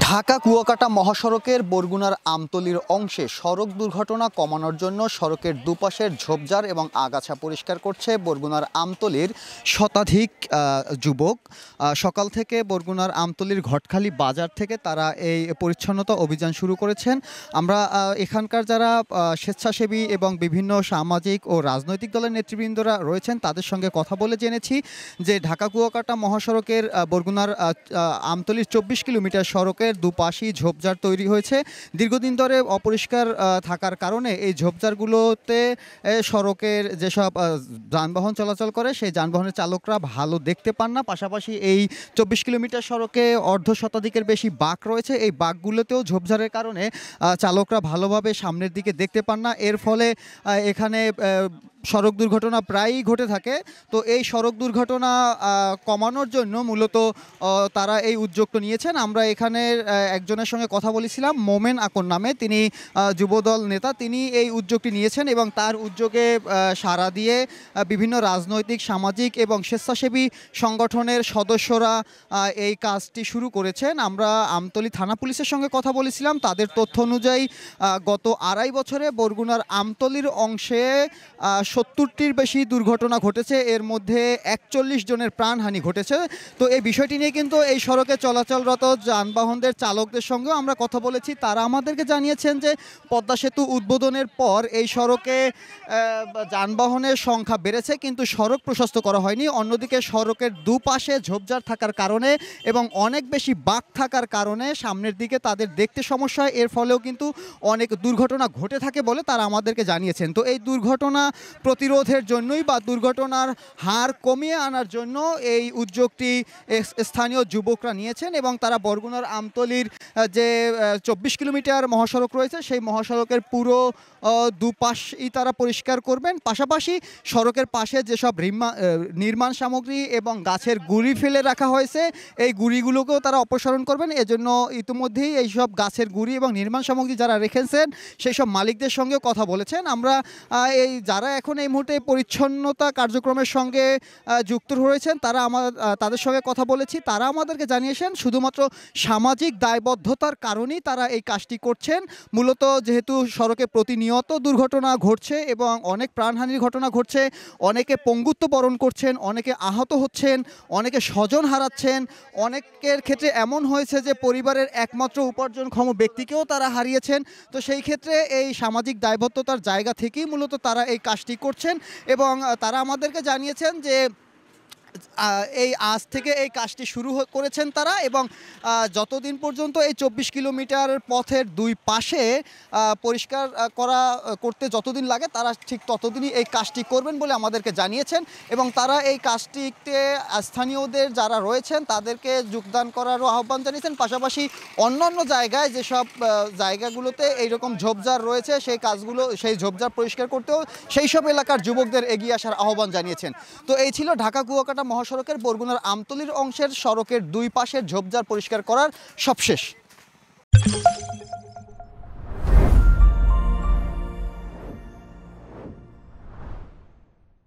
ঢাকা কুয়াকাটা মহাসড়কের বরগুনার আমতলীর অংশে সড়ক দুর্ঘটনা কমানোর জন্য সড়কের দুপাশের ঝোপঝাড় এবং আগাছা পরিষ্কার করছে বরগুনার আমতলীর শতাধিক যুবক। সকাল থেকে বরগুনার আমতলীর ঘটখালি বাজার থেকে তারা এই পরিচ্ছন্নতা অভিযান শুরু করেছেন। আমরা এখানকার যারা স্বেচ্ছাসেবী এবং বিভিন্ন সামাজিক ও রাজনৈতিক দলের নেতৃবৃন্দরা রয়েছেন তাদের সঙ্গে কথা বলে জেনেছি যে ঢাকা কুয়াকাটা মহাসড়কের বরগুনার আমতলীর ২৪ কিলোমিটার সড়কের দুপাশেই ঝোপঝাড় তৈরি হয়েছে। দীর্ঘদিন ধরে অপরিষ্কার থাকার কারণে এই ঝোপঝাড়গুলোতে সড়কের যেসব যানবাহন চলাচল করে সেই যানবাহনের চালকরা ভালো দেখতে পান না। পাশাপাশি এই ২৪ কিলোমিটার সড়কে অর্ধ শতাধিকের বেশি বাঁক রয়েছে। এই বাঁকগুলোতেও ঝোপঝাড়ের কারণে চালকরা ভালোভাবে সামনের দিকে দেখতে পান না। এর ফলে এখানে সড়ক দুর্ঘটনা প্রায়ই ঘটে থাকে। তো এই সড়ক দুর্ঘটনা কমানোর জন্য মূলত তারা এই উদ্যোগটা নিয়েছেন। আমরা এখানে একজনের সঙ্গে কথা বলেছিলাম, মোমেন আকন নামে, তিনি যুবদল নেতা। তিনি এই উদ্যোগটি নিয়েছেন এবং তার উদ্যোগে সাড়া দিয়ে বিভিন্ন রাজনৈতিক, সামাজিক এবং স্বেচ্ছাসেবী সংগঠনের সদস্যরা এই কাজটি শুরু করেছেন। আমরা আমতলী থানা পুলিশের সঙ্গে কথা বলেছিলাম। তাদের তথ্য অনুযায়ী গত ২.৫ বছরে বরগুনার আমতলীর অংশে ৭০টির বেশি দুর্ঘটনা ঘটেছে। এর মধ্যে ৪১ জনের প্রাণহানি ঘটেছে। তো এই বিষয়টি নিয়ে কিন্তু এই সড়কে চলাচলরত যানবাহনদের চালকদের সঙ্গেও আমরা কথা বলেছি। তারা আমাদেরকে জানিয়েছেন যে পদ্মা সেতু উদ্বোধনের পর এই সড়কে যানবাহনের সংখ্যা বেড়েছে, কিন্তু সড়ক প্রশস্ত করা হয়নি। অন্যদিকে সড়কের দুপাশে ঝোপঝাড় থাকার কারণে এবং অনেক বেশি বাঁক থাকার কারণে সামনের দিকে তাদের দেখতে সমস্যা হয়। এর ফলেও কিন্তু অনেক দুর্ঘটনা ঘটে থাকে বলে তারা আমাদেরকে জানিয়েছেন। তো এই দুর্ঘটনা প্রতিরোধের জন্যই বা দুর্ঘটনার হার কমিয়ে আনার জন্য এই উদ্যোগটি স্থানীয় যুবকরা নিয়েছেন এবং তারা বরগুনার আমতলীর যে ২৪ কিলোমিটার মহাসড়ক রয়েছে সেই মহাসড়কের পুরো দুপাশই তারা পরিষ্কার করবেন। পাশাপাশি সড়কের পাশে যেসব নির্মাণ সামগ্রী এবং গাছের গুঁড়ি ফেলে রাখা হয়েছে এই গুঁড়িগুলোকেও তারা অপসারণ করবেন। এজন্য ইতিমধ্যেই এইসব গাছের গুঁড়ি এবং নির্মাণ সামগ্রী যারা রেখেছেন সেই সব মালিকদের সঙ্গেও কথা বলেছেন। আমরা এই যারা এখন এই মুহূর্তে পরিচ্ছন্নতা কার্যক্রমের সঙ্গে যুক্ত রয়েছেন তাদের সঙ্গে কথা বলেছি। তারা আমাদেরকে জানিয়েছেন শুধুমাত্র সামাজিক দায়বদ্ধতার কারণেই তারা এই কাজটি করছেন। মূলত যেহেতু সড়কে প্রতিনিয়ত দুর্ঘটনা ঘটছে এবং অনেক প্রাণহানির ঘটনা ঘটছে, অনেকে পঙ্গুত্ব বরণ করছেন, অনেকে আহত হচ্ছেন, অনেকে স্বজন হারাচ্ছেন, অনেকের ক্ষেত্রে এমন হয়েছে যে পরিবারের একমাত্র উপার্জনক্ষম ব্যক্তিকেও তারা হারিয়েছেন। তো সেই ক্ষেত্রে এই সামাজিক দায়বদ্ধতার জায়গা থেকেই মূলত তারা এই কাজটি করছেন এবং তারা আমাদেরকে জানিয়েছেন যে এই আজ থেকে এই কাজটি শুরু করেছেন তারা এবং যতদিন পর্যন্ত এই ২৪ কিলোমিটার পথের দুই পাশে পরিষ্কার করতে যতদিন লাগে তারা ঠিক ততদিনই এই কাজটি করবেন বলে আমাদেরকে জানিয়েছেন এবং তারা এই কাজটিতে স্থানীয়দের যারা রয়েছেন তাদেরকে যোগদান করারও আহ্বান জানিয়েছেন। পাশাপাশি অন্যান্য জায়গায় যেসব জায়গাগুলোতে এইরকম ঝোপঝাড় রয়েছে সেই ঝোপঝাড় পরিষ্কার করতেও সেই সব এলাকার যুবকদের এগিয়ে আসার আহ্বান জানিয়েছেন। তো এই ছিল ঢাকা কুয়াকাটা মহাসড়কের বরগুনার আমতলীর অংশের সড়কের দুই পাশের ঝোপঝাড় পরিষ্কার করার সবশেষ।